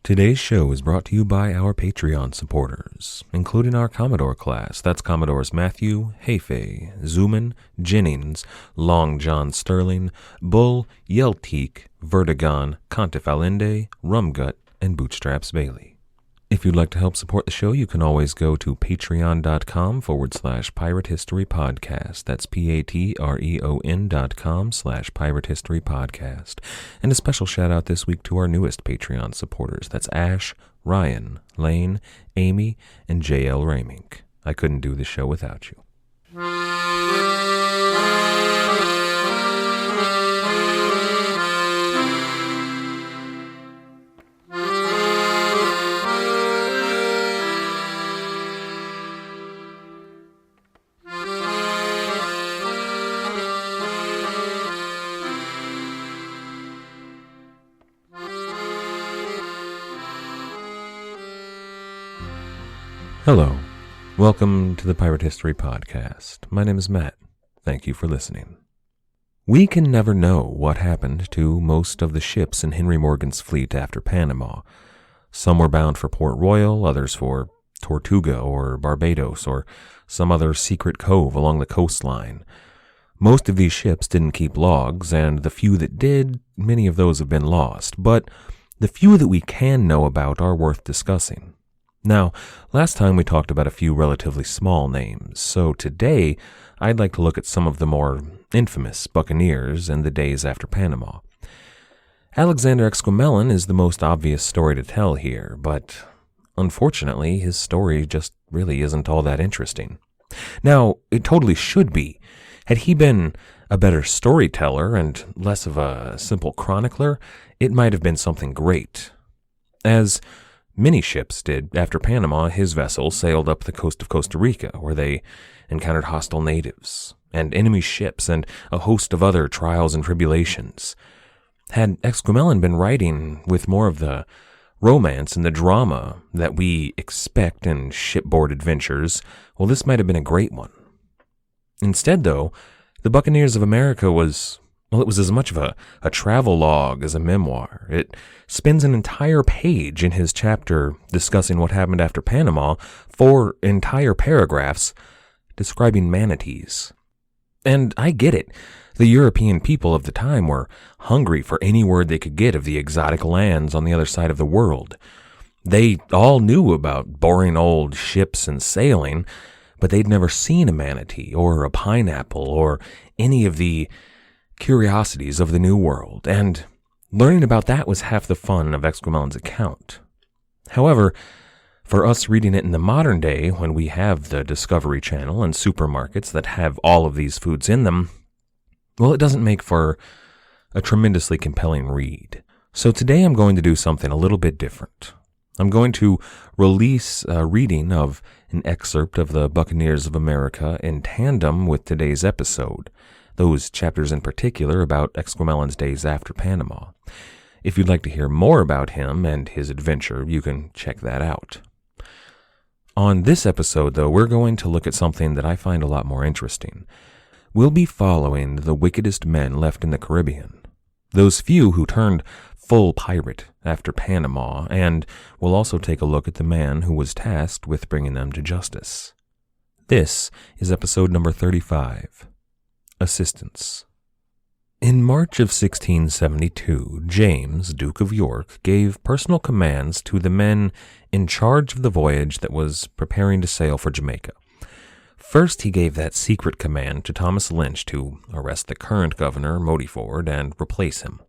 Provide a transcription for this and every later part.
Today's show is brought to you by our Patreon supporters, including our Commodore class. That's Commodores Matthew, Hefe, Zuman, Jennings, Long John Sterling, Bull, Yelteek, Vertigon, Contifalende, Rumgut, and Bootstraps Bailey. If you'd like to help support the show, you can always go to patreon.com/Pirate History Podcast. That's patreon.com/Pirate History Podcast. And a special shout out this week to our newest Patreon supporters. That's Ash, Ryan, Lane, Amy, and JL Ramink. I couldn't do the show without you. Hello. Welcome to the Pirate History Podcast. My name is Matt. Thank you for listening. We can never know what happened to most of the ships in Henry Morgan's fleet after Panama. Some were bound for Port Royal, others for Tortuga or Barbados or some other secret cove along the coastline. Most of these ships didn't keep logs, and the few that did, many of those have been lost. But the few that we can know about are worth discussing. Now, last time we talked about a few relatively small names, so today I'd like to look at some of the more infamous Buccaneers in the days after Panama. Alexander Exquemelin is the most obvious story to tell here, but unfortunately his story just really isn't all that interesting. Now, it totally should be. Had he been a better storyteller and less of a simple chronicler, it might have been something great. As many ships did after Panama, his vessel sailed up the coast of Costa Rica, where they encountered hostile natives and enemy ships and a host of other trials and tribulations. Had Exquemelin been writing with more of the romance and the drama that we expect in shipboard adventures, well, this might have been a great one. Instead, though, the Buccaneers of America was as much of a travel log as a memoir. It spends an entire page in his chapter discussing what happened after Panama, 4 entire paragraphs describing manatees. And I get it. The European people of the time were hungry for any word they could get of the exotic lands on the other side of the world. They all knew about boring old ships and sailing, but they'd never seen a manatee or a pineapple or any of the curiosities of the New World, and learning about that was half the fun of Exquemelin's account. However, for us reading it in the modern day, when we have the Discovery Channel and supermarkets that have all of these foods in them, well, it doesn't make for a tremendously compelling read. So today I'm going to do something a little bit different. I'm going to release a reading of an excerpt of the Buccaneers of America in tandem with today's episode, those chapters in particular about Exquemelin's days after Panama. If you'd like to hear more about him and his adventure, you can check that out. On this episode, though, we're going to look at something that I find a lot more interesting. We'll be following the wickedest men left in the Caribbean, those few who turned full pirate after Panama, and we'll also take a look at the man who was tasked with bringing them to justice. This is episode number 35. Assistance. In March of 1672, James, Duke of York, gave personal commands to the men in charge of the voyage that was preparing to sail for Jamaica. First, he gave that secret command to Thomas Lynch to arrest the current governor, Modiford, and replace him.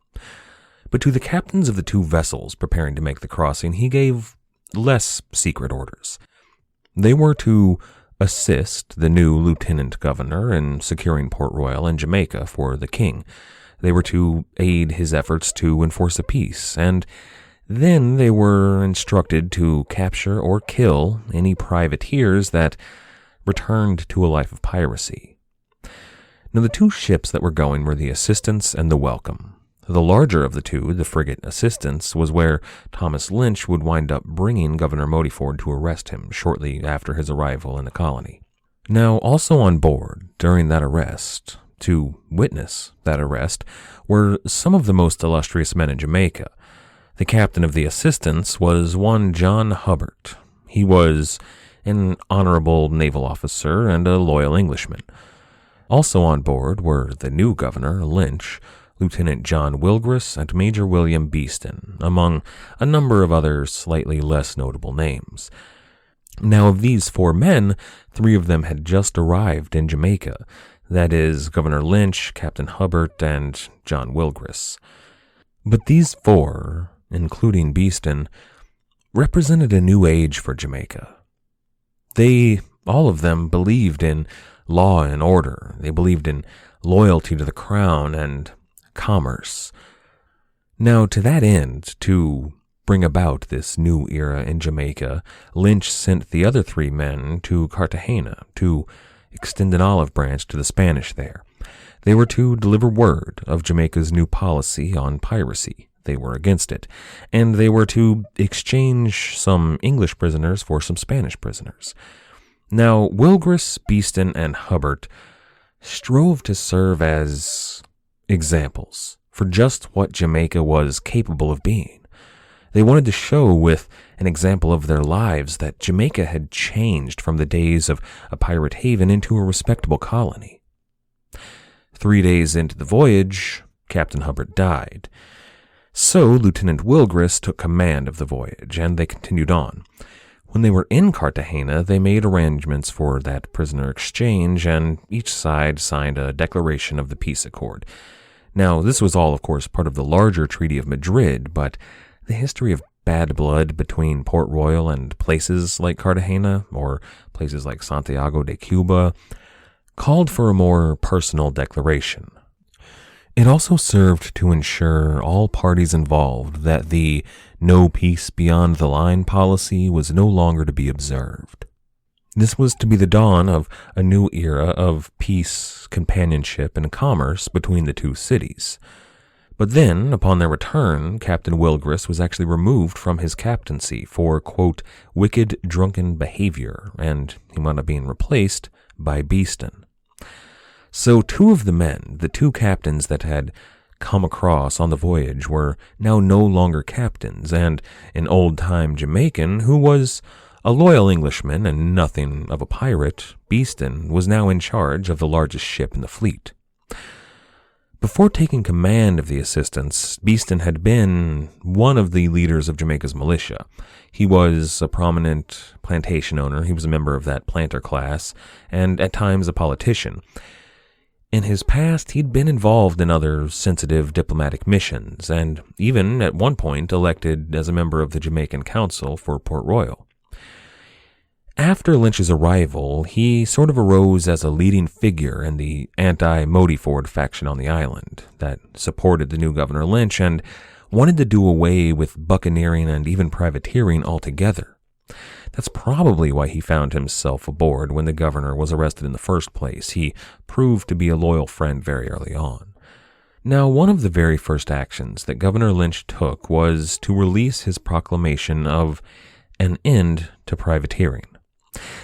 But to the captains of the 2 vessels preparing to make the crossing, he gave less secret orders. They were to assist the new lieutenant governor in securing Port Royal and Jamaica for the king. They were to aid his efforts to enforce a peace, and then they were instructed to capture or kill any privateers that returned to a life of piracy. Now, the 2 ships that were going were the Assistance and the Welcome. The larger of the 2, the frigate Assistance, was where Thomas Lynch would wind up bringing Governor Modiford to arrest him shortly after his arrival in the colony. Now, also on board during that arrest, to witness that arrest, were some of the most illustrious men in Jamaica. The captain of the assistance was one John Hubbard. He was an honorable naval officer and a loyal Englishman. Also on board were the new governor, Lynch, Lieutenant John Wilgris, and Major William Beeston, among a number of other slightly less notable names. Now, of these 4 men, 3 of them had just arrived in Jamaica. That is, Governor Lynch, Captain Hubbard, and John Wilgris. But these 4, including Beeston, represented a new age for Jamaica. They, all of them, believed in law and order. They believed in loyalty to the crown and commerce. Now, to that end, to bring about this new era in Jamaica, Lynch sent the other 3 men to Cartagena to extend an olive branch to the Spanish there. They were to deliver word of Jamaica's new policy on piracy. They were against it, and they were to exchange some English prisoners for some Spanish prisoners. Now, Wilgris, Beeston, and Hubbard strove to serve as examples for just what Jamaica was capable of being. They wanted to show with an example of their lives that Jamaica had changed from the days of a pirate haven into a respectable colony. 3 days into the voyage, Captain Hubbard died. So Lieutenant Wilgris took command of the voyage, and they continued on. When they were in Cartagena, they made arrangements for that prisoner exchange, and each side signed a declaration of the peace accord. Now, this was all, of course, part of the larger Treaty of Madrid, but the history of bad blood between Port Royal and places like Cartagena, or places like Santiago de Cuba, called for a more personal declaration. It also served to ensure all parties involved that the no peace beyond the line policy was no longer to be observed. This was to be the dawn of a new era of peace, companionship, and commerce between the 2 cities. But then, upon their return, Captain Wilgris was actually removed from his captaincy for, quote, wicked, drunken behavior, and he wound up being replaced by Beeston. So 2 of the men, the 2 captains that had come across on the voyage, were now no longer captains, and an old-time Jamaican who was a loyal Englishman and nothing of a pirate, Beeston, was now in charge of the largest ship in the fleet. Before taking command of the assistance, Beeston had been one of the leaders of Jamaica's militia. He was a prominent plantation owner, he was a member of that planter class, and at times a politician. In his past, he'd been involved in other sensitive diplomatic missions, and even at one point elected as a member of the Jamaican Council for Port Royal. After Lynch's arrival, he sort of arose as a leading figure in the anti-Modiford faction on the island that supported the new Governor Lynch and wanted to do away with buccaneering and even privateering altogether. That's probably why he found himself aboard when the governor was arrested in the first place. He proved to be a loyal friend very early on. Now, one of the very first actions that Governor Lynch took was to release his proclamation of an end to privateering.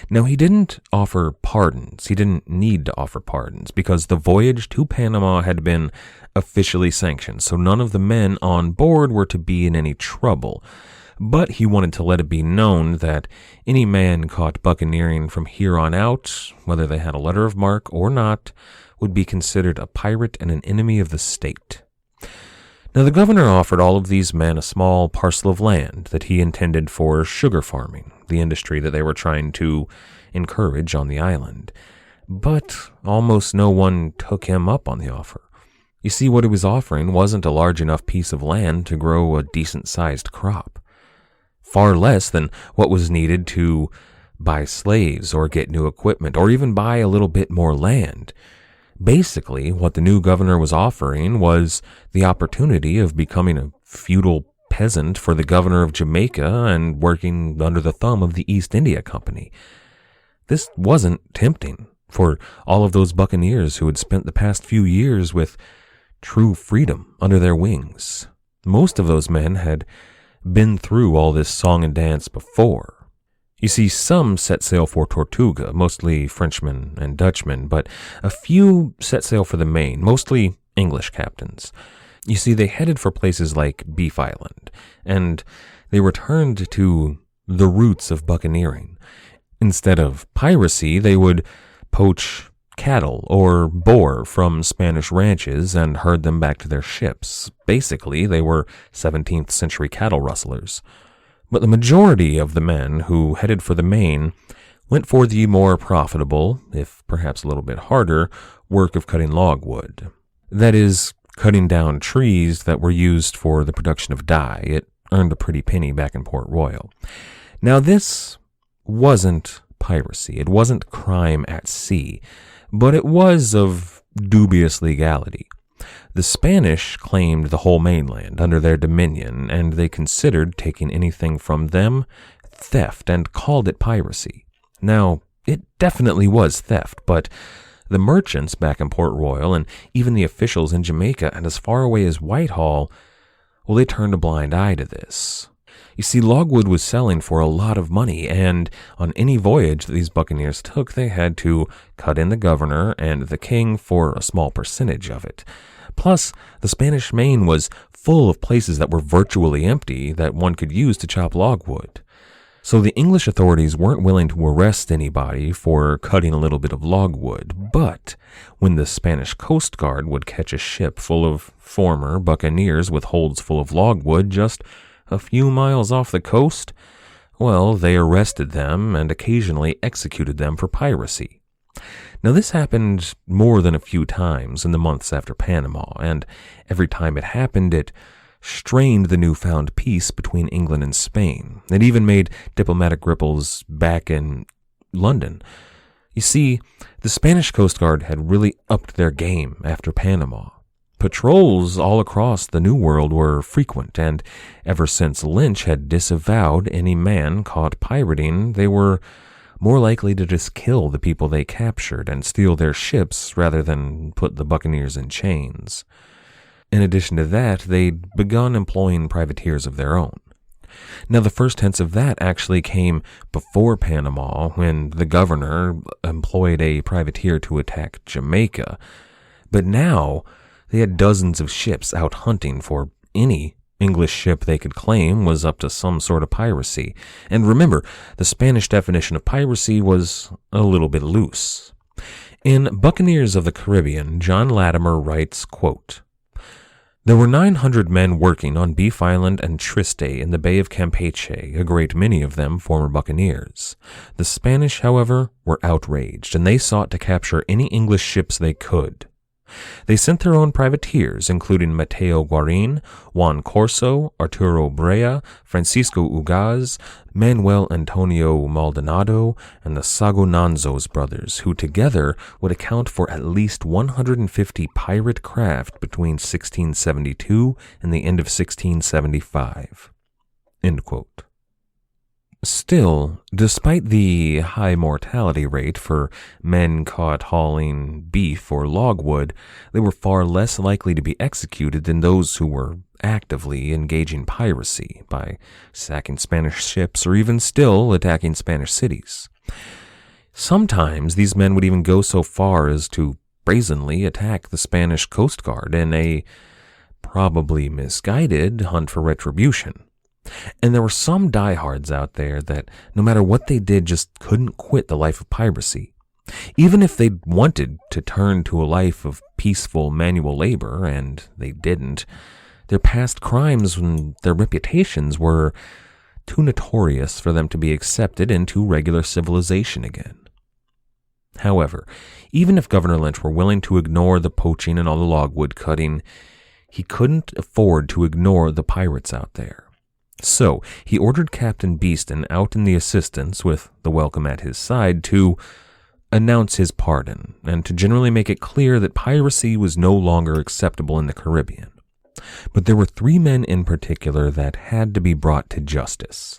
Now, he didn't offer pardons. He didn't need to offer pardons because the voyage to Panama had been officially sanctioned, so none of the men on board were to be in any trouble. But he wanted to let it be known that any man caught buccaneering from here on out, whether they had a letter of marque or not, would be considered a pirate and an enemy of the state. Now, the governor offered all of these men a small parcel of land that he intended for sugar farming, the industry that they were trying to encourage on the island. But almost no one took him up on the offer. You see, what he was offering wasn't a large enough piece of land to grow a decent-sized crop. Far less than what was needed to buy slaves or get new equipment or even buy a little bit more land. Basically, what the new governor was offering was the opportunity of becoming a feudal peasant for the governor of Jamaica and working under the thumb of the East India Company. This wasn't tempting for all of those buccaneers who had spent the past few years with true freedom under their wings. Most of those men had been through all this song and dance before. You see, some set sail for Tortuga, mostly Frenchmen and Dutchmen, but a few set sail for the Main, mostly English captains. You see, they headed for places like Beef Island, and they returned to the roots of buccaneering. Instead of piracy, they would poach cattle or boar from Spanish ranches and herd them back to their ships. Basically, they were 17th century cattle rustlers. But the majority of the men who headed for the Main went for the more profitable, if perhaps a little bit harder, work of cutting logwood. That is, cutting down trees that were used for the production of dye. It earned a pretty penny back in Port Royal. Now, this wasn't piracy. It wasn't crime at sea, but it was of dubious legality. The Spanish claimed the whole mainland under their dominion, and they considered taking anything from them theft and called it piracy. Now, it definitely was theft, but the merchants back in Port Royal and even the officials in Jamaica and as far away as Whitehall, well, they turned a blind eye to this. You see, logwood was selling for a lot of money, and on any voyage that these buccaneers took, they had to cut in the governor and the king for a small percentage of it. Plus, the Spanish Main was full of places that were virtually empty that one could use to chop logwood. So the English authorities weren't willing to arrest anybody for cutting a little bit of logwood, but when the Spanish Coast Guard would catch a ship full of former buccaneers with holds full of logwood just a few miles off the coast, well, they arrested them and occasionally executed them for piracy. Now, this happened more than a few times in the months after Panama, and every time it happened, it strained the newfound peace between England and Spain. It even made diplomatic ripples back in London. You see, the Spanish Coast Guard had really upped their game after Panama. Patrols all across the New World were frequent, and ever since Lynch had disavowed any man caught pirating, they were more likely to just kill the people they captured and steal their ships rather than put the buccaneers in chains. In addition to that, they'd begun employing privateers of their own. Now, the first hints of that actually came before Panama, when the governor employed a privateer to attack Jamaica. But now, they had dozens of ships out hunting for any English ship they could claim was up to some sort of piracy. And remember, the Spanish definition of piracy was a little bit loose. In Buccaneers of the Caribbean, John Latimer writes, quote, "There were 900 men working on Beef Island and Triste in the Bay of Campeche, a great many of them former buccaneers. The Spanish, however, were outraged, and they sought to capture any English ships they could. They sent their own privateers, including Mateo Guarin, Juan Corso, Arturo Brea, Francisco Ugaz, Manuel Antonio Maldonado, and the Sagonanzos brothers, who together would account for at least 150 pirate craft between 1672 and the end of 1675. End quote. Still, despite the high mortality rate for men caught hauling beef or logwood, they were far less likely to be executed than those who were actively engaging piracy by sacking Spanish ships or even still attacking Spanish cities. Sometimes these men would even go so far as to brazenly attack the Spanish Coast Guard in a probably misguided hunt for retribution. And there were some diehards out there that, no matter what they did, just couldn't quit the life of piracy. Even if they wanted to turn to a life of peaceful manual labor, and they didn't, their past crimes and their reputations were too notorious for them to be accepted into regular civilization again. However, even if Governor Lynch were willing to ignore the poaching and all the logwood cutting, he couldn't afford to ignore the pirates out there. So he ordered Captain Beeston out in the Assistance, with the Welcome at his side, to announce his pardon and to generally make it clear that piracy was no longer acceptable in the Caribbean. But there were 3 men in particular that had to be brought to justice.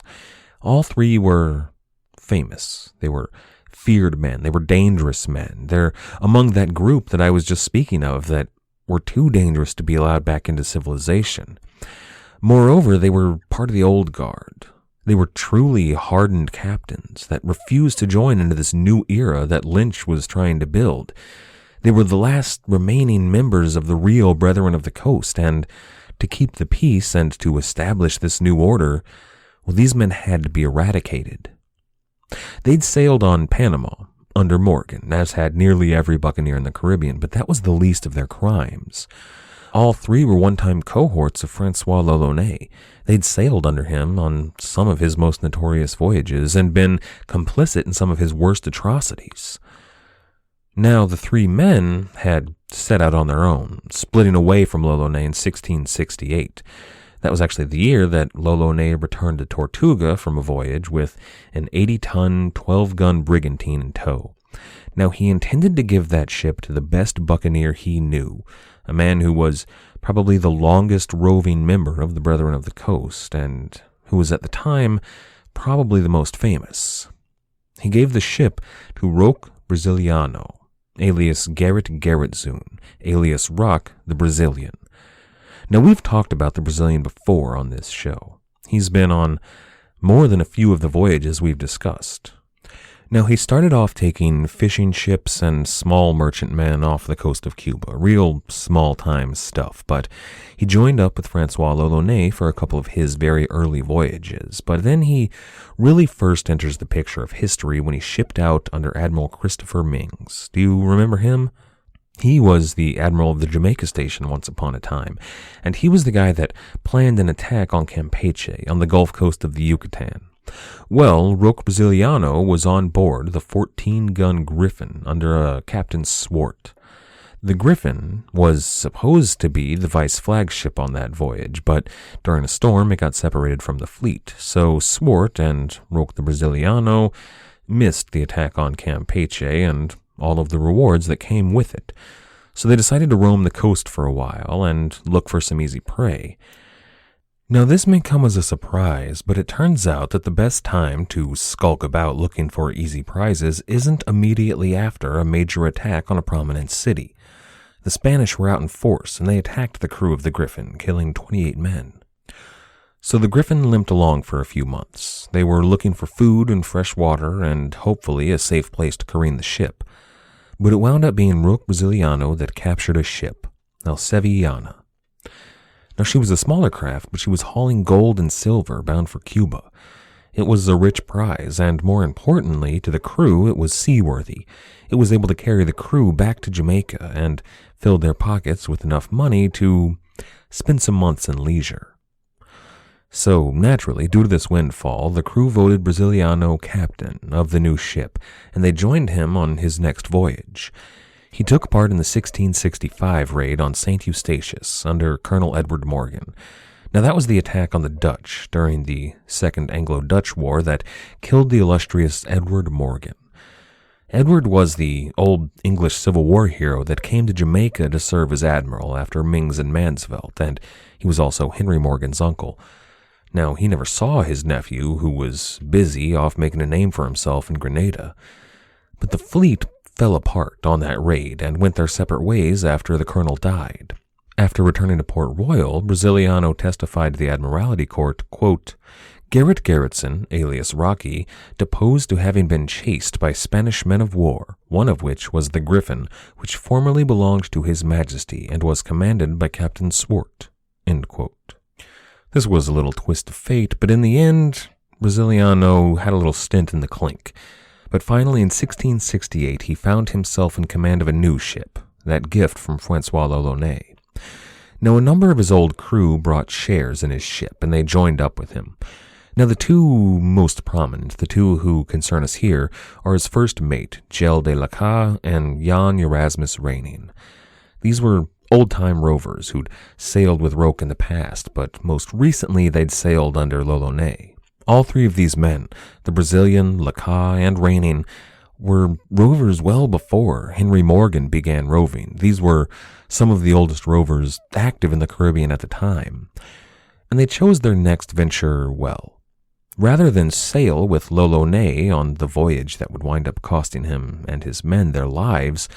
All 3 were famous. They were feared men. They were dangerous men. They're among that group that I was just speaking of that were too dangerous to be allowed back into civilization. Moreover, they were part of the old guard. They were truly hardened captains that refused to join into this new era that Lynch was trying to build. They were the last remaining members of the real Brethren of the Coast, and to keep the peace and to establish this new order, well, these men had to be eradicated. They'd sailed on Panama under Morgan, as had nearly every buccaneer in the Caribbean, but that was the least of their crimes. All three were one-time cohorts of Francois l'Olonnais. They'd sailed under him on some of his most notorious voyages and been complicit in some of his worst atrocities. Now, the three men had set out on their own, splitting away from l'Olonnais in 1668. That was actually the year that l'Olonnais returned to Tortuga from a voyage with an 80-ton, 12-gun brigantine in tow. Now, he intended to give that ship to the best buccaneer he knew, a man who was probably the longest roving member of the Brethren of the Coast, and who was at the time probably the most famous. He gave the ship to Roque Braziliano, alias Garrett Garrettzoon, alias Rock the Brazilian. Now, we've talked about the Brazilian before on this show. He's been on more than a few of the voyages we've discussed. Now, he started off taking fishing ships and small merchantmen off the coast of Cuba, real small-time stuff, but he joined up with Francois l'Olonnais for a couple of his very early voyages. But then he really first enters the picture of history when he shipped out under Admiral Christopher Mings. Do you remember him? He was the admiral of the Jamaica station once upon a time, and he was the guy that planned an attack on Campeche on the Gulf Coast of the Yucatan. Well, Roque Braziliano was on board the 14-gun Griffin under a Captain Swart. The Griffin was supposed to be the vice flagship on that voyage, but during a storm it got separated from the fleet, so Swart and Roque the Braziliano missed the attack on Campeche and all of the rewards that came with it. So they decided to roam the coast for a while and look for some easy prey. Now, this may come as a surprise, but it turns out that the best time to skulk about looking for easy prizes isn't immediately after a major attack on a prominent city. The Spanish were out in force, and they attacked the crew of the Griffin, killing 28 men. So the Griffin limped along for a few months. They were looking for food and fresh water and hopefully a safe place to careen the ship. But it wound up being Roque Braziliano that captured a ship, El Sevillana. Now, she was a smaller craft, but she was hauling gold and silver bound for Cuba. It was a rich prize, and more importantly, to the crew, it was seaworthy. It was able to carry the crew back to Jamaica and filled their pockets with enough money to spend some months in leisure. So, naturally, due to this windfall, the crew voted Braziliano captain of the new ship, and they joined him on his next voyage. He took part in the 1665 raid on St. Eustatius under Colonel Edward Morgan. Now, that was the attack on the Dutch during the Second Anglo-Dutch War that killed the illustrious Edward Morgan. Edward was the old English Civil War hero that came to Jamaica to serve as admiral after Mings and Mansvelt, and he was also Henry Morgan's uncle. Now, he never saw his nephew, who was busy off making a name for himself in Grenada. But the fleet fell apart on that raid and went their separate ways after the colonel died. After returning to Port Royal, Braziliano testified to the Admiralty Court, quote, Garrett Garrettson, alias Rocky, deposed to having been chased by Spanish men of war, one of which was the Griffin, which formerly belonged to His Majesty and was commanded by Captain Swart. End quote. This was a little twist of fate, but in the end, Braziliano had a little stint in the clink. But finally, in 1668, he found himself in command of a new ship, that gift from Francois l'Olonnais. Now, a number of his old crew brought shares in his ship, and they joined up with him. Now, the two most prominent, the two who concern us here, are his first mate, Gel de la Ca, and Jan Erasmus Reining. These were old-time rovers who'd sailed with Roque in the past, but most recently they'd sailed under l'Olonnais. All three of these men, the Brazilian, Laca, and Reining, were rovers well before Henry Morgan began roving. These were some of the oldest rovers active in the Caribbean at the time, and they chose their next venture well. Rather than sail with l'Olonnais on the voyage that would wind up costing him and his men their lives,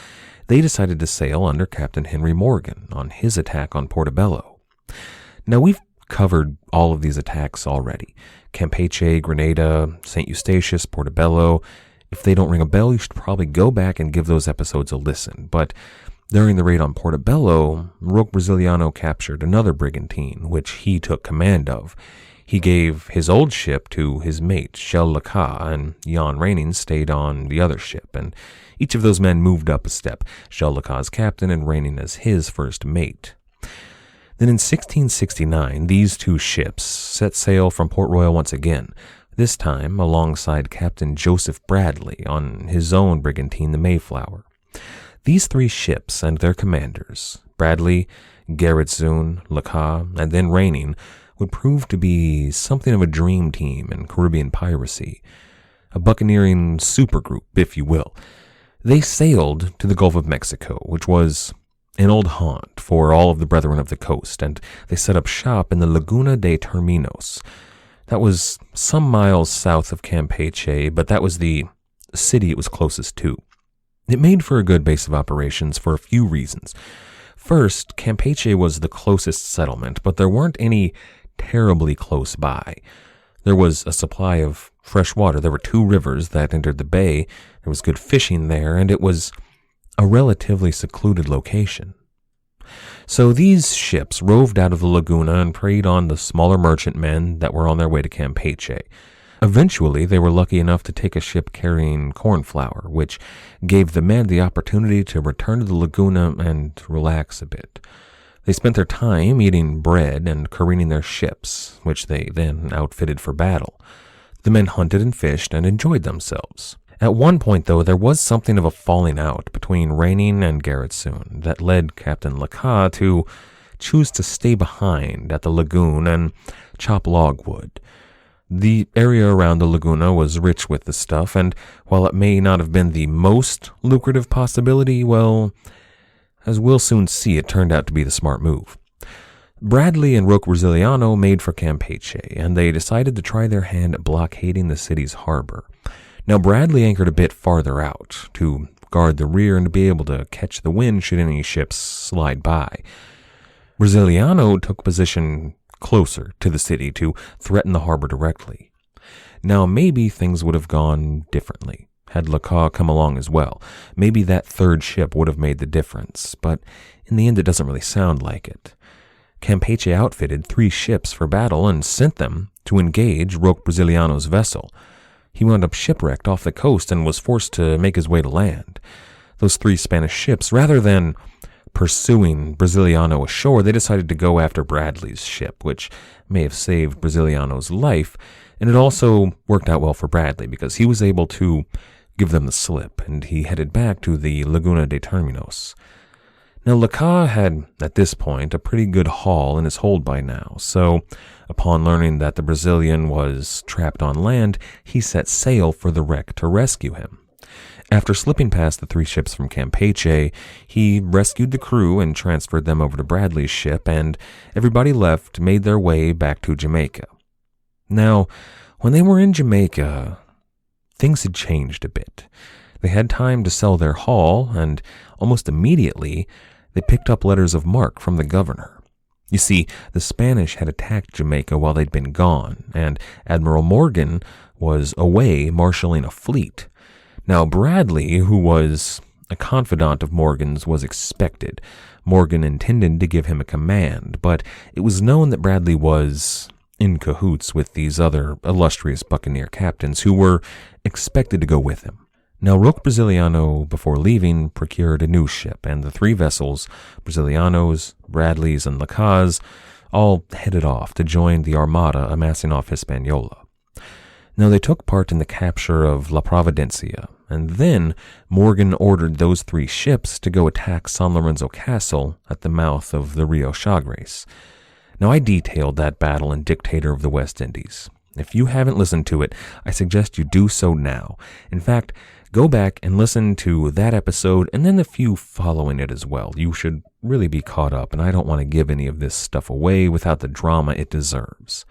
they decided to sail under Captain Henry Morgan on his attack on Portobello. Now, we've covered all of these attacks already. Campeche, Grenada, St. Eustatius, Portobello, If they don't ring a bell, you should probably go back and give those episodes a listen. But during the raid on Portobello, Roque Brasiliano captured another brigantine, which he took command of. He gave his old ship to his mate, Shell Laca, and Jan Raining stayed on the other ship, and each of those men moved up a step, Shell Laca's captain and Raining as his first mate. Then in 1669, these two ships set sail from Port Royal once again, this time alongside Captain Joseph Bradley on his own brigantine, the Mayflower. These three ships and their commanders, Bradley, Gerritzoon, Laca, and then Raining, would prove to be something of a dream team in Caribbean piracy, a buccaneering supergroup, if you will. They sailed to the Gulf of Mexico, which was an old haunt for all of the Brethren of the Coast, and they set up shop in the Laguna de Terminos. That was some miles south of Campeche, but that was the city it was closest to. It made for a good base of operations for a few reasons. First, Campeche was the closest settlement, but there weren't any terribly close by. There was a supply of fresh water. There were 2 rivers that entered the bay. There was good fishing there, and it was a relatively secluded location. So these ships roved out of the laguna and preyed on the smaller merchantmen that were on their way to Campeche. Eventually, they were lucky enough to take a ship carrying corn flour, which gave the men the opportunity to return to the laguna and relax a bit. They spent their time eating bread and careening their ships, which they then outfitted for battle. The men hunted and fished and enjoyed themselves. At one point, though, there was something of a falling out between Raining and Gerritzoon that led Captain Laca to choose to stay behind at the lagoon and chop logwood. The area around the laguna was rich with the stuff, and while it may not have been the most lucrative possibility, well, as we'll soon see, it turned out to be the smart move. Bradley and Roque Brasiliano made for Campeche, and they decided to try their hand at blockading the city's harbor. Now, Bradley anchored a bit farther out to guard the rear and to be able to catch the wind should any ships slide by. Brasiliano took position closer to the city to threaten the harbor directly. Now, maybe things would have gone differently had Laca come along as well. Maybe that third ship would have made the difference, but in the end it doesn't really sound like it. Campeche outfitted 3 ships for battle and sent them to engage Roque Brasiliano's vessel. He wound up shipwrecked off the coast and was forced to make his way to land. Those 3 Spanish ships, rather than pursuing Brasiliano ashore, they decided to go after Bradley's ship, which may have saved Brasiliano's life, and it also worked out well for Bradley because he was able to give them the slip, and he headed back to the Laguna de Terminos. Now, Laca had, at this point, a pretty good haul in his hold by now, so upon learning that the Brazilian was trapped on land, he set sail for the wreck to rescue him. After slipping past the 3 ships from Campeche, he rescued the crew and transferred them over to Bradley's ship, and everybody left made their way back to Jamaica. Now, when they were in Jamaica, things had changed a bit. They had time to sell their haul, and almost immediately, they picked up letters of marque from the governor. You see, the Spanish had attacked Jamaica while they'd been gone, and Admiral Morgan was away marshaling a fleet. Now, Bradley, who was a confidant of Morgan's, was expected. Morgan intended to give him a command, but it was known that Bradley was in cahoots with these other illustrious Buccaneer captains who were expected to go with him. Now, Roque Brasiliano, before leaving, procured a new ship, and the 3 vessels, Brasiliano's, Bradley's, and Laca's, all headed off to join the armada amassing off Hispaniola. Now, they took part in the capture of La Providencia, and then Morgan ordered those 3 ships to go attack San Lorenzo Castle at the mouth of the Rio Chagres. Now, I detailed that battle in Dictator of the West Indies. If you haven't listened to it, I suggest you do so now. In fact, go back and listen to that episode and then the few following it as well. You should really be caught up, and I don't want to give any of this stuff away without the drama it deserves.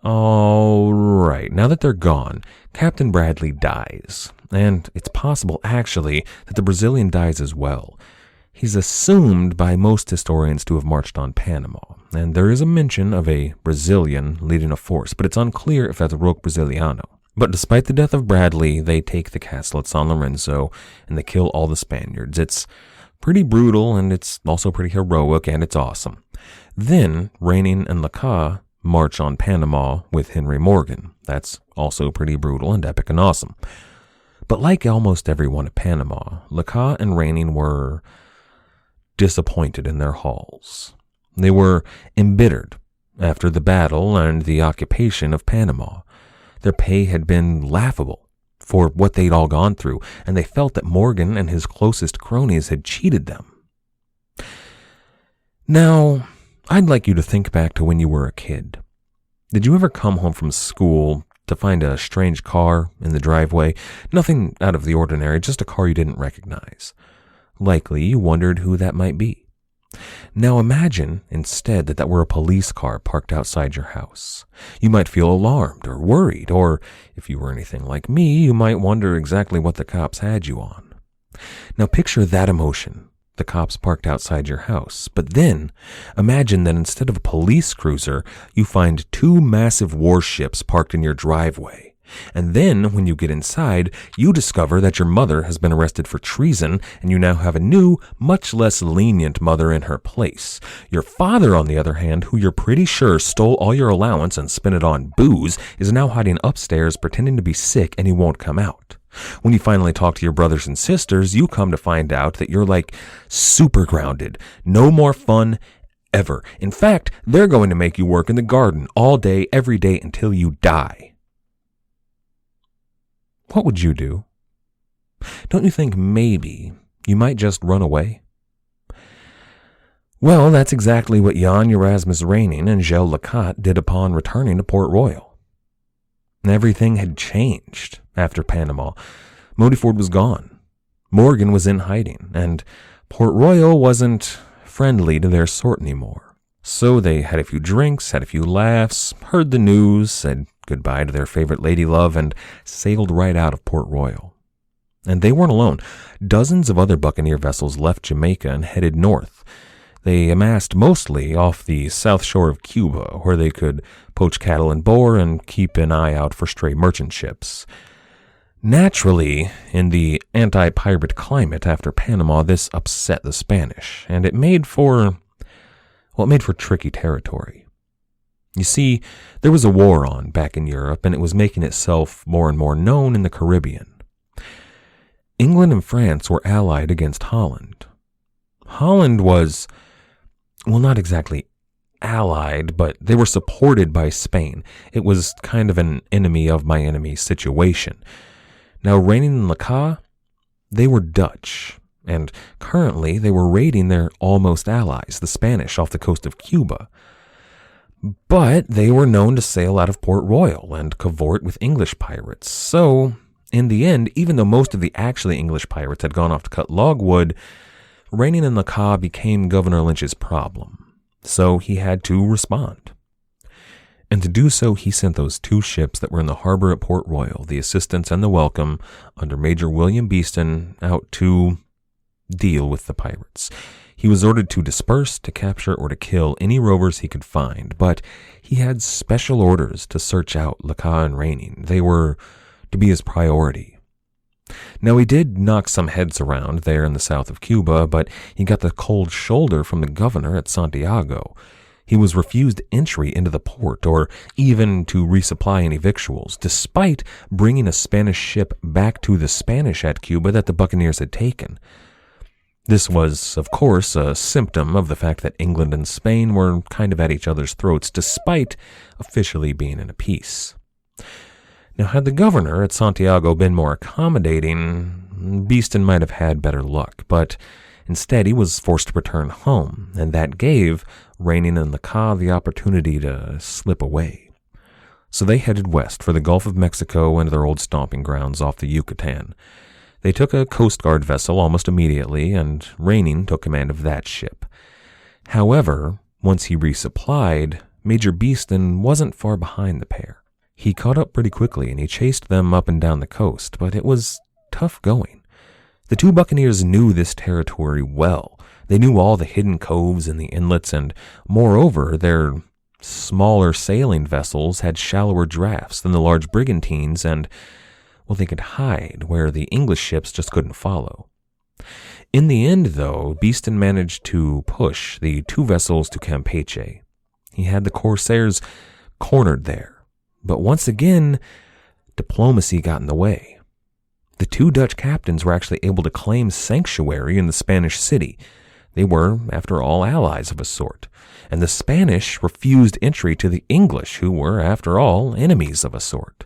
All right, now that they're gone, Captain Bradley dies, and it's possible, actually, that the Brazilian dies as well. He's assumed by most historians to have marched on Panama, and there is a mention of a Brazilian leading a force, but it's unclear if that's Roque Brasiliano. But despite the death of Bradley, they take the castle at San Lorenzo and they kill all the Spaniards. It's pretty brutal, and it's also pretty heroic, and it's awesome. Then Raining and Laca march on Panama with Henry Morgan. That's also pretty brutal and epic and awesome. But like almost everyone at Panama, Laca and Raining were disappointed in their hauls. They were embittered after the battle and the occupation of Panama. Their pay had been laughable for what they'd all gone through, and they felt that Morgan and his closest cronies had cheated them. Now, I'd like you to think back to when you were a kid. Did you ever come home from school to find a strange car in the driveway? Nothing out of the ordinary, just a car you didn't recognize. Likely you wondered who that might be. Now imagine instead that were a police car parked outside your house. You might feel alarmed or worried, or if you were anything like me, you might wonder exactly what the cops had you on. Now picture that emotion. The cops parked outside your house. But then, imagine that instead of a police cruiser, you find two massive warships parked in your driveway. And then, when you get inside, you discover that your mother has been arrested for treason, and you now have a new, much less lenient mother in her place. Your father, on the other hand, who you're pretty sure stole all your allowance and spent it on booze, is now hiding upstairs pretending to be sick, and he won't come out. When you finally talk to your brothers and sisters, you come to find out that you're like super grounded. No more fun ever. In fact, they're going to make you work in the garden all day, every day until you die. What would you do? Don't you think maybe you might just run away? Well, that's exactly what Jan Erasmus Raining and Gilles Lacat did upon returning to Port Royal. Everything had changed after Panama. Modiford was gone. Morgan was in hiding, and Port Royal wasn't friendly to their sort anymore. So they had a few drinks, had a few laughs, heard the news, said goodbye to their favorite lady love, and sailed right out of Port Royal. And they weren't alone. Dozens of other Buccaneer vessels left Jamaica and headed north. They amassed mostly off the south shore of Cuba, where they could poach cattle and boar and keep an eye out for stray merchant ships. Naturally, in the anti-pirate climate after Panama, this upset the Spanish, and it made for tricky territory. You see, there was a war on back in Europe, and it was making itself more and more known in the Caribbean. England and France were allied against Holland. Holland was, well, not exactly allied, but they were supported by Spain. It was kind of an enemy of my enemy situation. Now, Raining and Lacat, they were Dutch, and currently they were raiding their almost allies, the Spanish, off the coast of Cuba. But they were known to sail out of Port Royal and cavort with English pirates. So, in the end, even though most of the actually English pirates had gone off to cut logwood, Raining and Lacat became Governor Lynch's problem. So he had to respond. And to do so, he sent those two ships that were in the harbor at Port Royal, the Assistance and the Welcome, under Major William Beeston, out to deal with the pirates. He was ordered to disperse, to capture, or to kill any rovers he could find, but he had special orders to search out Lacat and Raining. They were to be his priority. Now, he did knock some heads around there in the south of Cuba, but he got the cold shoulder from the governor at Santiago. He was refused entry into the port, or even to resupply any victuals, despite bringing a Spanish ship back to the Spanish at Cuba that the Buccaneers had taken. This was, of course, a symptom of the fact that England and Spain were kind of at each other's throats, despite officially being in a peace. Now, had the governor at Santiago been more accommodating, Beeston might have had better luck, but instead he was forced to return home, and that gave Raining and Lacat the opportunity to slip away. So they headed west for the Gulf of Mexico and their old stomping grounds off the Yucatan. They took a Coast Guard vessel almost immediately, and Raining took command of that ship. However, once he resupplied, Major Beeston wasn't far behind the pair. He caught up pretty quickly, and he chased them up and down the coast, but it was tough going. The two Buccaneers knew this territory well. They knew all the hidden coves and the inlets, and moreover, their smaller sailing vessels had shallower drafts than the large brigantines, and, well, they could hide where the English ships just couldn't follow. In the end, though, Beeston managed to push the 2 vessels to Campeche. He had the corsairs cornered there, but once again, diplomacy got in the way. The 2 Dutch captains were actually able to claim sanctuary in the Spanish city. They were, after all, allies of a sort, and the Spanish refused entry to the English, who were, after all, enemies of a sort.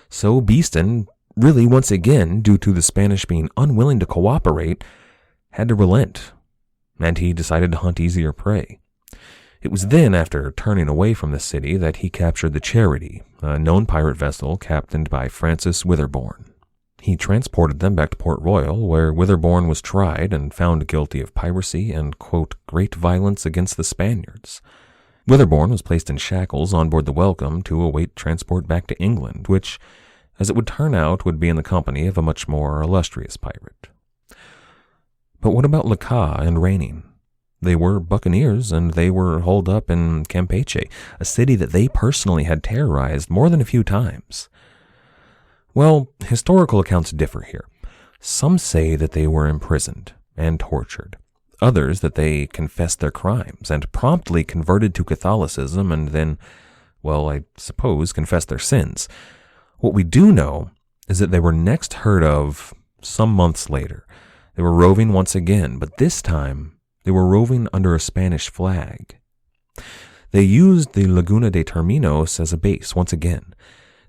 So Beeston, really once again, due to the Spanish being unwilling to cooperate, had to relent, and he decided to hunt easier prey. It was then, after turning away from the city, that he captured the Charity, a known pirate vessel captained by Francis Witherbourne. He transported them back to Port Royal, where Witherbourne was tried and found guilty of piracy and, quote, great violence against the Spaniards. Witherbourne was placed in shackles on board the Welcome to await transport back to England, which, as it would turn out, would be in the company of a much more illustrious pirate. But what about Lacas and Raining? They were Buccaneers, and they were holed up in Campeche, a city that they personally had terrorized more than a few times. Well, historical accounts differ here. Some say that they were imprisoned and tortured. Others that they confessed their crimes and promptly converted to Catholicism and then, well, I suppose, confessed their sins. What we do know is that they were next heard of some months later. They were roving once again, but this time they were roving under a Spanish flag. They used the Laguna de Terminos as a base once again.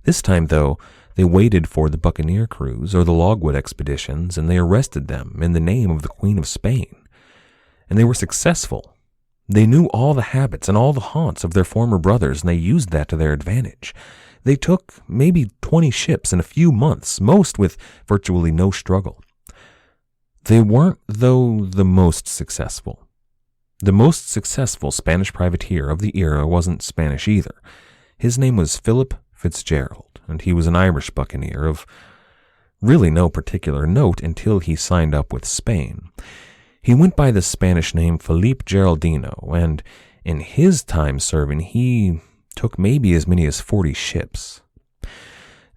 This time, though, they waited for the Buccaneer crews or the Logwood expeditions, and they arrested them in the name of the Queen of Spain. And they were successful. They knew all the habits and all the haunts of their former brothers, and they used that to their advantage. They took maybe 20 ships in a few months, most with virtually no struggle. They weren't, though, the most successful. The most successful Spanish privateer of the era wasn't Spanish either. His name was Philip Fitzgerald, and he was an Irish buccaneer of really no particular note until he signed up with Spain. He went by the Spanish name Felipe Geraldino, and in his time serving, he took maybe as many as 40 ships.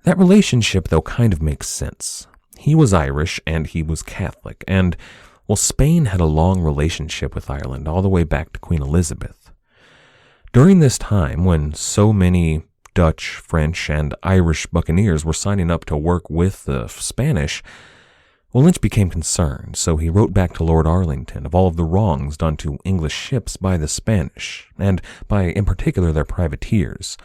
That relationship, though, kind of makes sense. He was Irish, and he was Catholic, and, well, Spain had a long relationship with Ireland, all the way back to Queen Elizabeth. During this time, when so many Dutch, French, and Irish buccaneers were signing up to work with the Spanish, well, Lynch became concerned, so he wrote back to Lord Arlington of all of the wrongs done to English ships by the Spanish, and by, in particular, their privateers.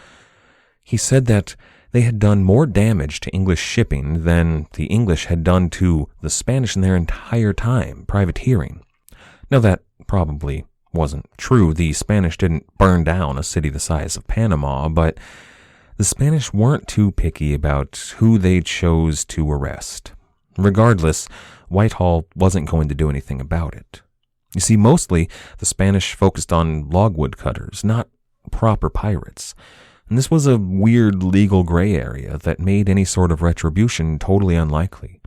He said that they had done more damage to English shipping than the English had done to the Spanish in their entire time privateering. Now, that probably wasn't true. The Spanish didn't burn down a city the size of Panama, but the Spanish weren't too picky about who they chose to arrest. Regardless, Whitehall wasn't going to do anything about it. You see, mostly the Spanish focused on logwood cutters, not proper pirates. And this was a weird legal gray area that made any sort of retribution totally unlikely.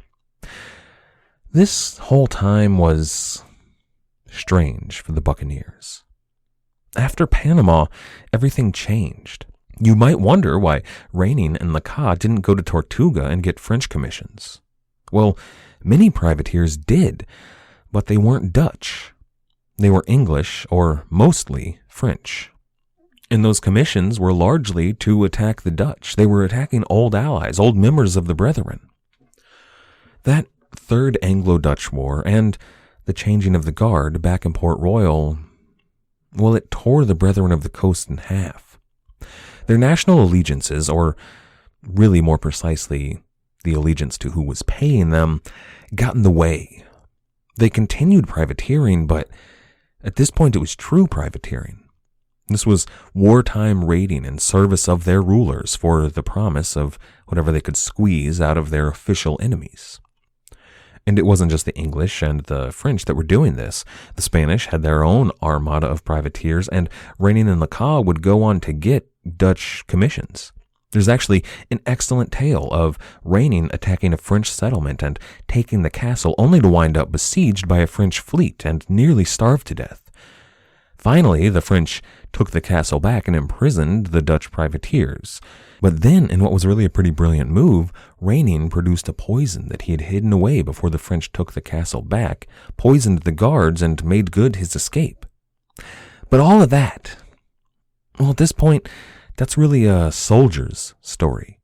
This whole time was strange for the Buccaneers. After Panama, everything changed. You might wonder why Raining and Lacas didn't go to Tortuga and get French commissions. Well, many privateers did, but they weren't Dutch. They were English, or mostly French. And those commissions were largely to attack the Dutch. They were attacking old allies, old members of the Brethren. That Third Anglo-Dutch War and the changing of the guard back in Port Royal, well, it tore the Brethren of the Coast in half. Their national allegiances, or really more precisely, the allegiance to who was paying them, got in the way. They continued privateering, but at this point it was true privateering. This was wartime raiding in service of their rulers for the promise of whatever they could squeeze out of their official enemies. And it wasn't just the English and the French that were doing this. The Spanish had their own armada of privateers, and Raining and Lacas would go on to get Dutch commissions. There's actually an excellent tale of Raining attacking a French settlement and taking the castle only to wind up besieged by a French fleet and nearly starved to death. Finally, the French took the castle back and imprisoned the Dutch privateers. But then, in what was really a pretty brilliant move, Reynin produced a poison that he had hidden away before the French took the castle back, poisoned the guards, and made good his escape. But all of that, well, at this point, that's really a soldier's story.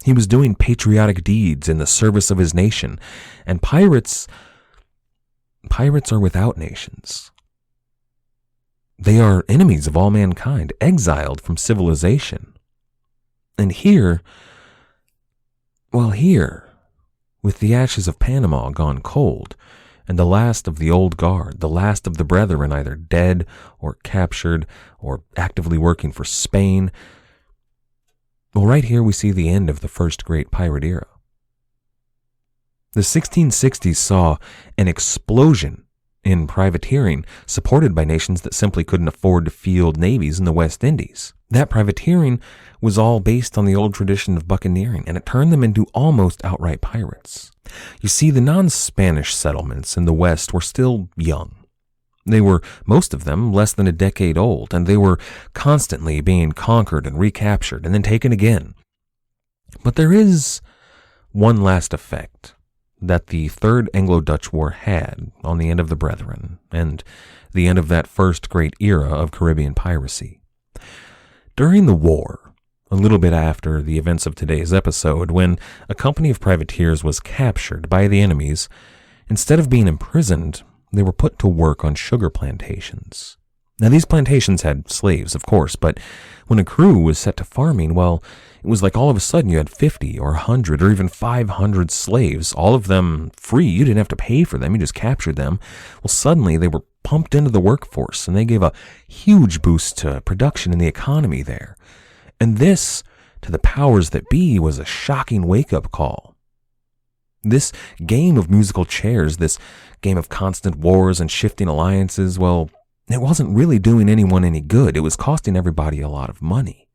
He was doing patriotic deeds in the service of his nation, and pirates are without nations. They are enemies of all mankind, exiled from civilization. And here, with the ashes of Panama gone cold, and the last of the old guard, the last of the brethren either dead or captured or actively working for Spain, well, right here we see the end of the first great pirate era. The 1660s saw an explosion in privateering supported by nations that simply couldn't afford to field navies in the West Indies. That privateering was all based on the old tradition of buccaneering, and it turned them into almost outright pirates. You see, the non-Spanish settlements in the West were still young. They were, most of them, less than a decade old, and they were constantly being conquered and recaptured and then taken again. But there is one last effect that the Third Anglo-Dutch War had on the end of the Brethren and the end of that first great era of Caribbean piracy. During the war, a little bit after the events of today's episode, when a company of privateers was captured by the enemies, instead of being imprisoned, they were put to work on sugar plantations. Now, these plantations had slaves, of course, but when a crew was set to farming, well, it was like all of a sudden you had 50 or 100 or even 500 slaves, all of them free. You didn't have to pay for them. You just captured them. Well, suddenly they were pumped into the workforce, and they gave a huge boost to production in the economy there. And this, to the powers that be, was a shocking wake-up call. This game of musical chairs, this game of constant wars and shifting alliances, well, it wasn't really doing anyone any good. It was costing everybody a lot of money.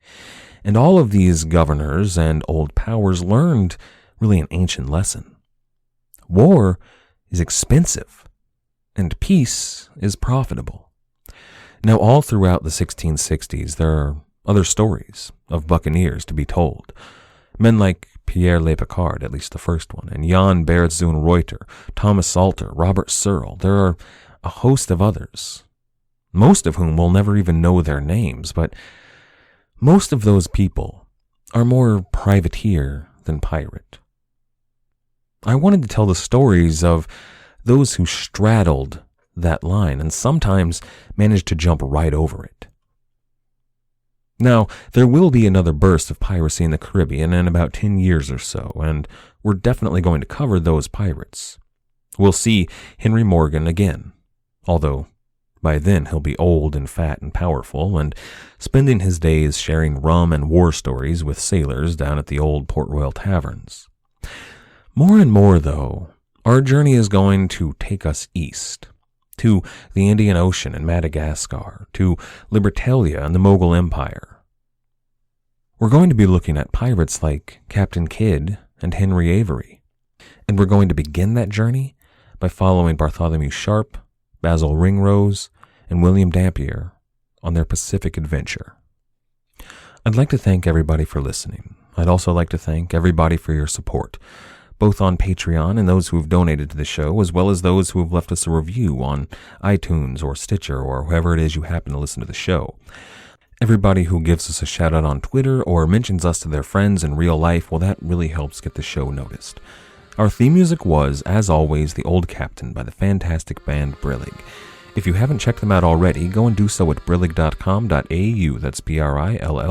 And all of these governors and old powers learned really an ancient lesson. War is expensive, and peace is profitable. Now, all throughout the 1660s, there are other stories of buccaneers to be told. Men like Pierre Le Picard, at least the first one, and Jan Bertzoon Reuter, Thomas Salter, Robert Searle. There are a host of others, most of whom we'll never even know their names, but most of those people are more privateer than pirate. I wanted to tell the stories of those who straddled that line and sometimes managed to jump right over it. Now, there will be another burst of piracy in the Caribbean in about 10 years or so, and we're definitely going to cover those pirates. We'll see Henry Morgan again, although by then he'll be old and fat and powerful and spending his days sharing rum and war stories with sailors down at the old Port Royal taverns. More and more, though, our journey is going to take us east, to the Indian Ocean and Madagascar, to Libertalia and the Mughal Empire. We're going to be looking at pirates like Captain Kidd and Henry Avery, and we're going to begin that journey by following Bartholomew Sharp, Basil Ringrose, and William Dampier on their Pacific adventure. I'd like to thank everybody for listening. I'd also like to thank everybody for your support, both on Patreon and those who have donated to the show, as well as those who have left us a review on iTunes or Stitcher or wherever it is you happen to listen to the show. Everybody who gives us a shout out on Twitter or mentions us to their friends in real life, well, that really helps get the show noticed. Our theme music was, as always, The Old Captain by the fantastic band Brillig. If you haven't checked them out already, go and do so at brillig.com.au. That's brillig.com.au.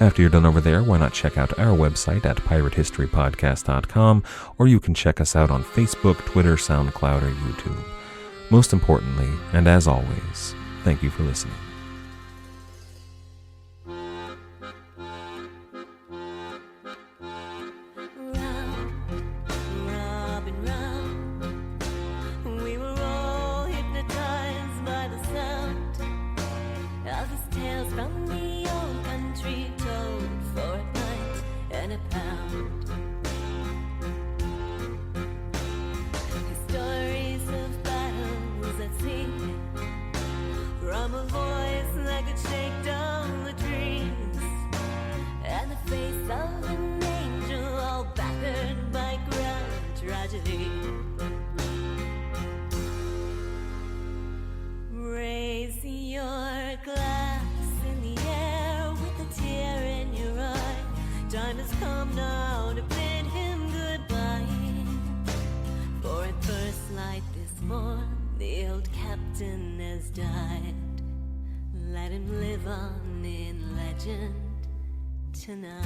After you're done over there, why not check out our website at piratehistorypodcast.com, or you can check us out on Facebook, Twitter, SoundCloud, or YouTube. Most importantly, and as always, thank you for listening. Stories of battles at sea time has come now to bid him goodbye. For at first light this morn, the old captain has died. Let him live on in legend tonight.